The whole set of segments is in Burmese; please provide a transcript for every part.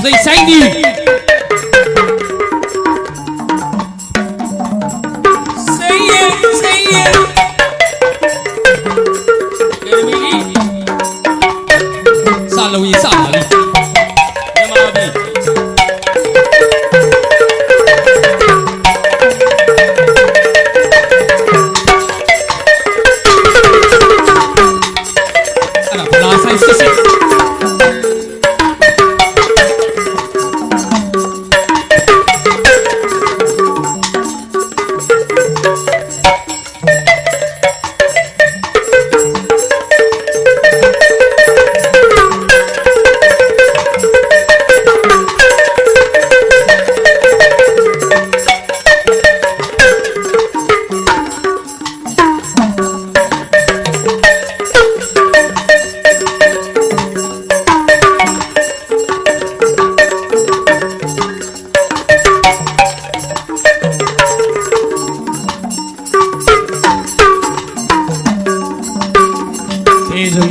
စိတ်ဆိုင်သည်စိတ်ရဲ့ကဲမီစလုံးရေးစပါလိညမပြီ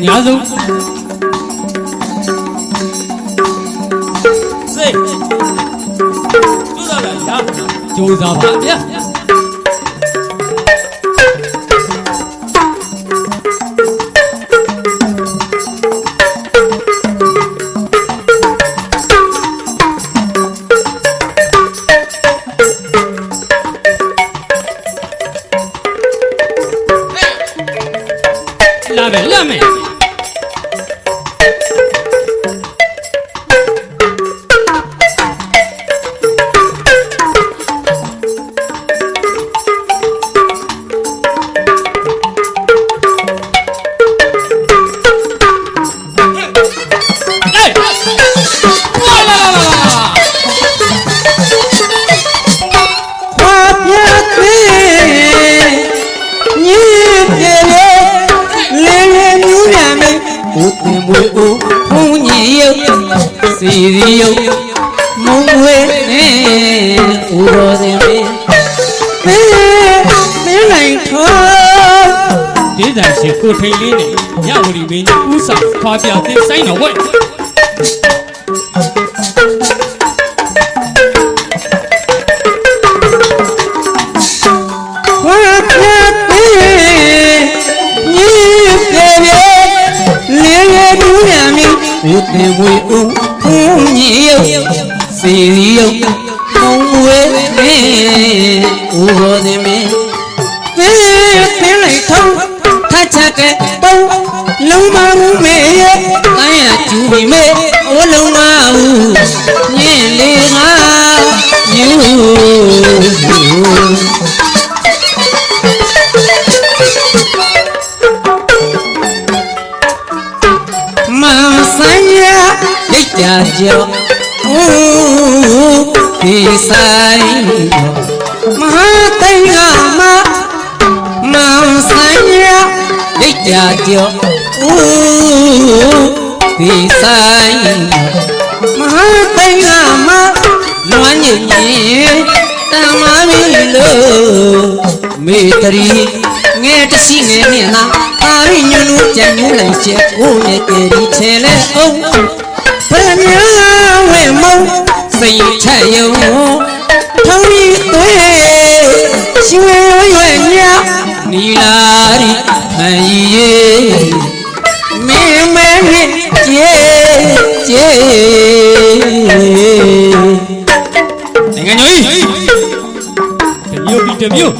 ညာဆုံးစိတ်ကျိုးစားပါဗျာလာမယ်စီရီယုံမုံဝဲနဲ့ဦးတော်စင်မင်းနိုင်ထောဒေသရှိကိုထိန်လေးနဲ့ညဝရီမင်းဦးဆောင်ခွာပြတဲ့ဆိုင်တော်ဝဲဦးတင်ဝေဦးဘုံကြီးယုံစီရီယုံမုံဝဲနဲ့ဦးတော်စင်မင်းသင်းလိုက်ထုံးထချက်ကဲတုံးလုံးမမှုမေရဲ့တိုင်းရကျူပြီးမေအိုးလုံးမဦးညင်လေးငါယူကြာကြောဒီဆိုင်မဟာသိငါမမောင်ဆိုင်ရဒိတ်ကြာကြောဒီဆိုင်မဟာသိငါမလွမ်းညင်တမမီလို့မေတရီငဲတရှိငဲမြင်လားအာရိညွန်းလို့ကြံညူးလိုက်ချက်ကိုရဲ့ကယ်ဒီချဲလဲအောင်ပရမယဝေမုံစိတ်ချယုံထုံးရီသွေးရှင်ရွယ်ညနီလာရီမယေမင်းမဲနဲ့ကျေနိုင်ငံညိုကြီးတမျိုး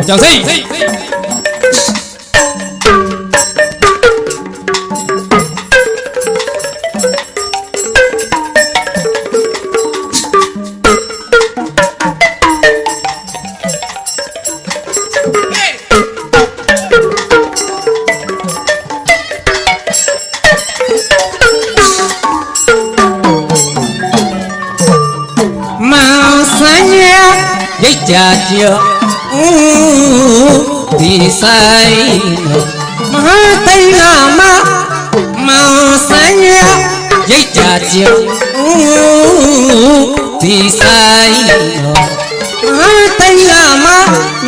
ကြောက်စိတ်ကြာကြောဒီဆိုင်မဟာသိငါမမောင်ဆိုင်ရိတ်ကြာကြောဒီဆိုင်မဟာသိငါမ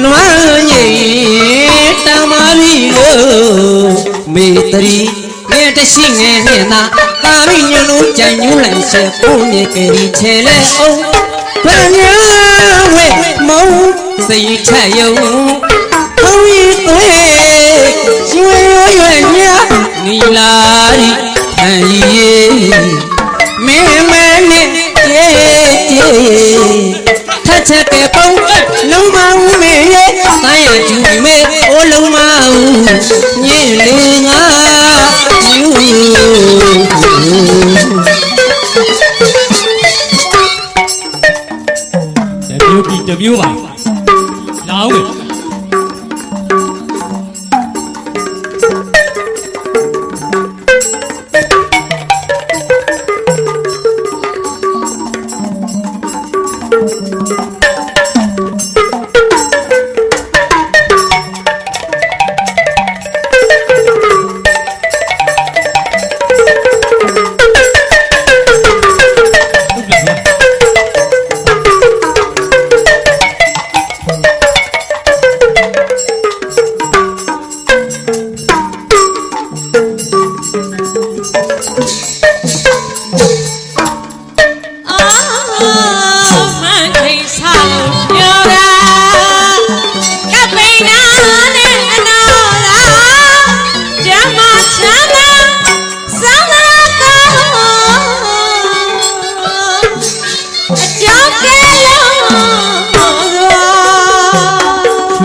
လွမ်းညင်တမရီလို့မေတရီငဲတရှိငဲနဲ့နာ ကာမိညလုံးကြံညူးလိုက်ဆက်ပုံမြေကလေးချဲလဲအောင်ဘယ်ညာဝဲမောင်းစိတ်ထယုံဘုံရီသွေးရွှေရွယ်ညာနီလာရီဟန်ရီမင်းမနဲ့ကျေထက်ချက်ကပုံလုံးမဦးမေရဲ့တိုင်းရကျူမေအိုးလုံးမဦးညင်လေးငါယူတမျိုးပါလောင်းမယ်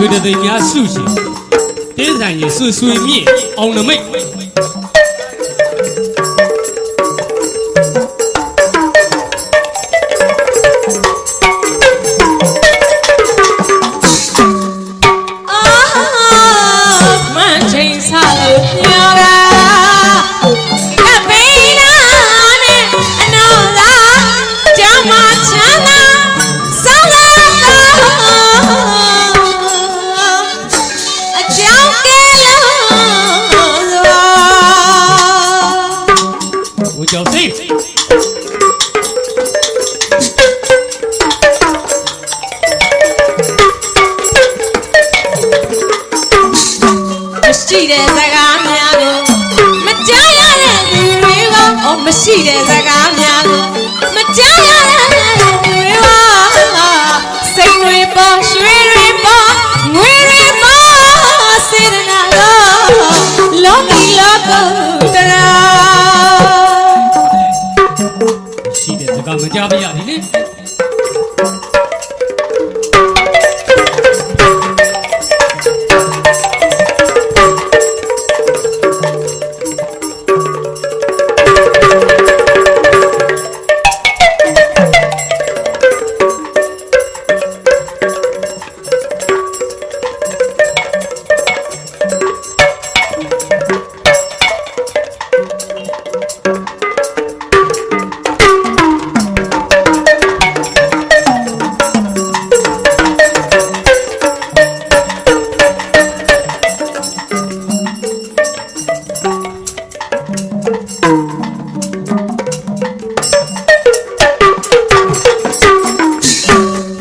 ရွှေတသိန်းများစုရှင်တင်းဆိုင်ရင်ဆွေမြင့်အောင်နမိတ်ကျော်စိတ်မရှိတဲ့စကားများကိုမကြားရတဲ့သူတွေကမရှိတဲ့စကားများကိုမကြားရတဲ့သူတွေကစိတ်တွေပေါ်ရွှေတွေပေါ်ငွေတွေပေါ်စေတနာတော့လောကီလောကတရားရှိတဲ့စကားမကြားပါရသည်လေ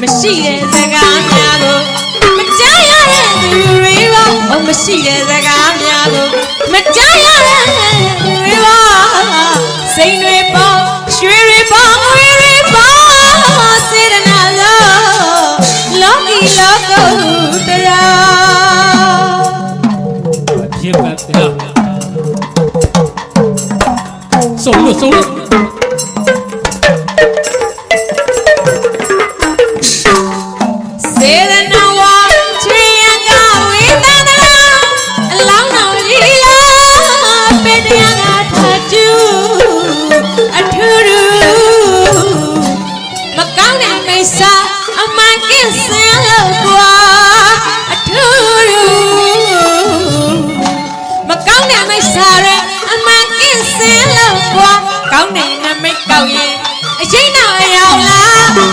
မရှိတဲ့စကားများကိုမကြားရတဲ့သူတွေကမရှိတဲ့စကားများကိုမကြားရတဲ့သူတွေကစိတ်တွေပေါ်ရွှေတွေပေါ်ငွေတွေပေါ်စေတနာလို့လောကီလောကုတရားဖြစ်ပါဗျာဆုံးလို့ကောင်းတဲ့နမိတ်ကောက်ရင်အချိန်နာရောက်လာ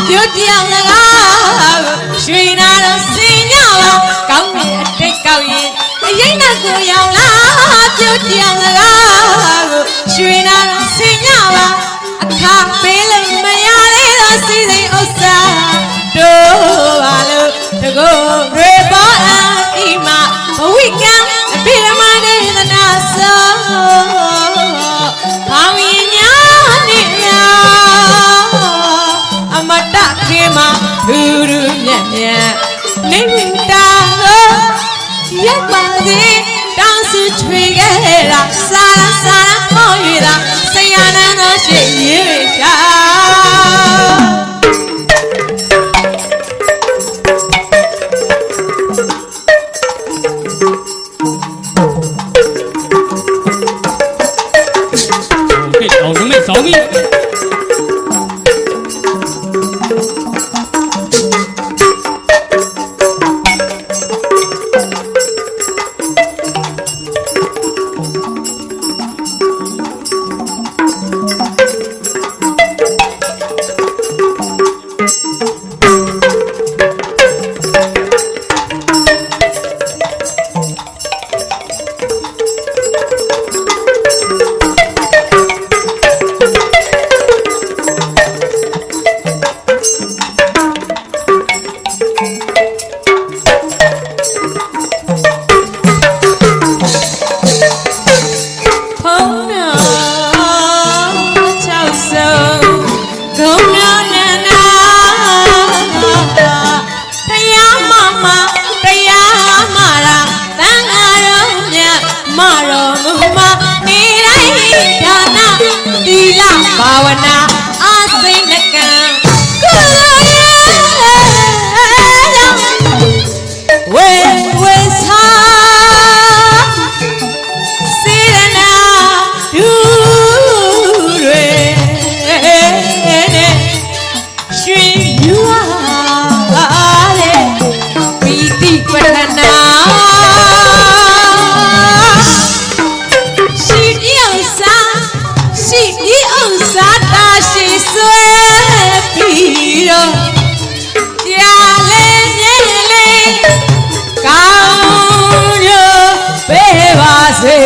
ပြောပြောင်းစကားရွှေနာတော့စင်ညပါကောင်းတဲ့အတိတ်ကောက်ရင်အချိန်နာကိုရောက်လာပြောပြောင်းစကားရွှေနာတော့စင်ညပါအခါပေးလို့မရသေးတော့စီစိမ်ဥစ္စာတို့ပါလို့တကောရေပေါ်အီမဘဝိကံအပိဓမ္မာဒေသနာသောဘောင်ရင် ထွေခဲ့တာစာရန်မောရတာစိတ်ရနန်းတော့ရှိရေးရှာအောင်နမိတ်ဆောင်ပြီဘာဝနာအာစိတ်နကံကိုဝေဝေသာစေရနာဒူရဲရွှေမြူအားတဲ့ပီတိပဋ္ဌနာသာတာရှိဆွဲပြီးတော့ကြာလေနေလေကောင်းရပေးပါစေ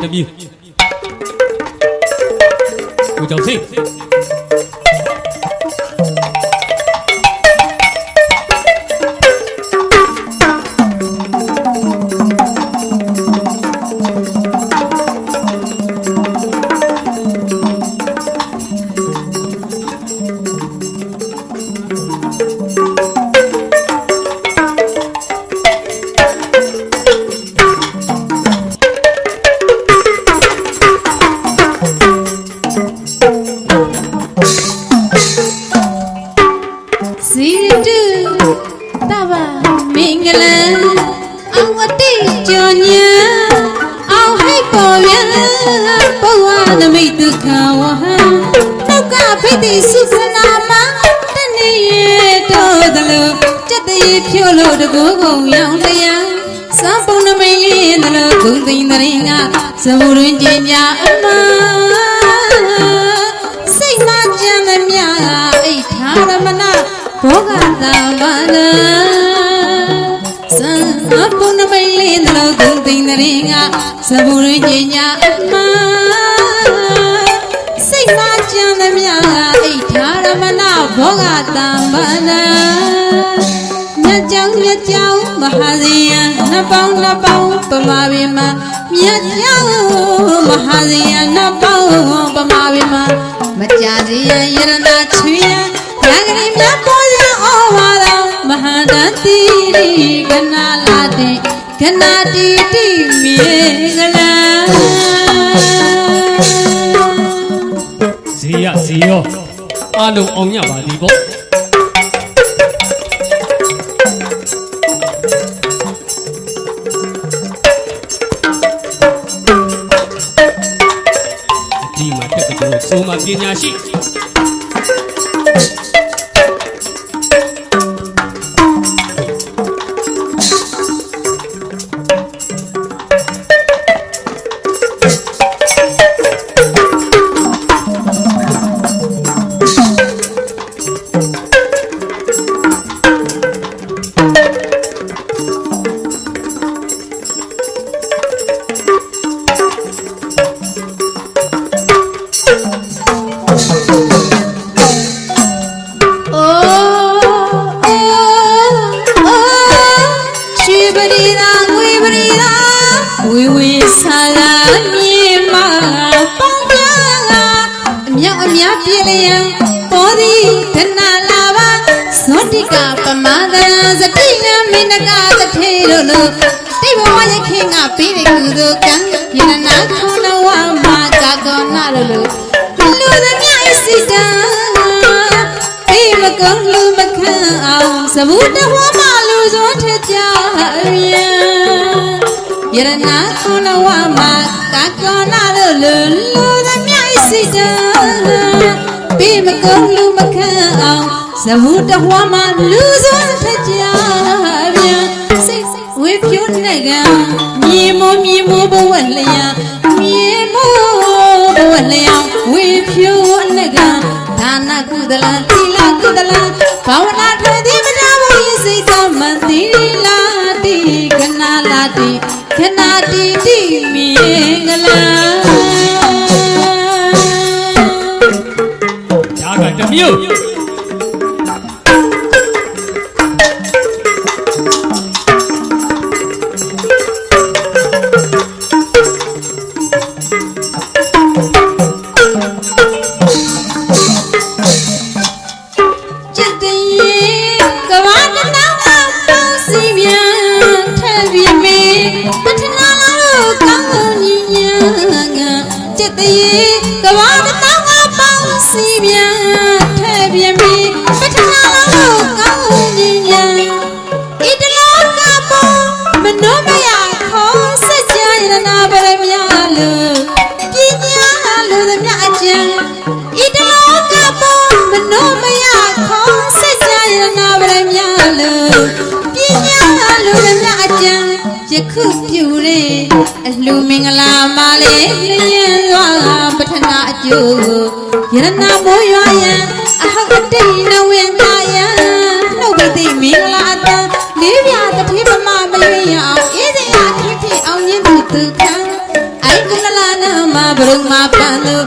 တမီးကိုကြောင့်စိတ်နမိတ်တုခဝဟံတုကဖိတိစုစနာမတနေရတော်သလိုစက်တရေဖြို့လို့တကူကုန်ရောင်တရားစံပုံနမိတ်လေးသလိုဂုံသိန်းတရင်ကသဘူရင်းကျင်ညာအမစိတ်မကြမ်းသမျှအိဋ္ဌာရမဏဘောဂတာဘာနာစံပုံနမိတ်လေးသလိုဂုံသိန်းတရင်ကသဘူရင်းကျင်ညာအမစိတ်မကြမ်းသမျှအိဋ္ဌာရမဏဘောဂတံဘာနာမြတ်ကြောင်းမဟာဇီယံနှစ်ပေါင်းပမာဝေမမြတ်ကြောင်းမဟာဇီယံနှစ်ပေါင်းပမာဝေမမကြာစီယံယရဏချွေယံရဂရိမြတ်ပေါ်ရဩဝါဒမဟာတတိကနာလာတိကနာတိတိမေကလာဇီယောအားလုံးအောင်ရပါသည်ပေါ့ဒီမှာတက်ကတော့ဆိုမှပညာရှိ ရီသာငွေပရီသာဝေဝေဆာလာမြေမာပေါင်းပြာအမြောက်အများပြေလျံပေါ်သည်ဒနာလာပါဇောတိကပမာဒစတိနမင်းကတထေတို့လို့တိဘဝရခင်ကပေးတဲ့ကုသိုလ်ကံယန္နာခုနဝမှာကာကောနာလို့လူသမျှစိတ်တံဘေးမကုန်းလူမခံအောင်သဘုတဟောမလူစွန်းထကြယရနာခုနဝမှာကာကောနာလို့လူသမျှစိတ်တံဘေးမကုန်းလူမခံအောင်သဘုတဟောမလူစွန်းထကြစိတ်ဝေဖြိုးနေကမြေမိုးဘဝလျာမြေမိုးဘဝလျာဝေဖြိုးနေကဒါနကုသလသီလကုသလဘာဝနာထွေသည်မနာဘူးယစိတ်သမန်သီလာတိခဏလာတိခဏတိတိမင်္ဂလာ ဒါကတမျိုး ကဘာမတောင်းငါပေါင်းစီပြန်ထဲ့ပြန်ပြီးပထမလုံးကောင်းကြီးညာဣတလောကပေါ်မနောမယခေါ်စัจ जा ရနာပရမယလို့ပညာလို့သမျှအကျံဣတလောကပေါ်မနောမယခေါ်စัจ जा ရနာပရမယလို့ပညာလို့သမျှအကျံယခုပြုတဲ့အလှမင်္ဂလာမလေးလျင်သွားပထနာအကျိုးယရနာမိုးရွာယံအဟောတိနဝင်းသားယံနှုတ်ပိသိမင်္ဂလာအတန်လေးပြတတိပမမရွေရအောင်အေးစရာခိဖြစ်အောင်ရင်းသူခံအိုင်ကုလလာနာမဘရုံမပန်လို့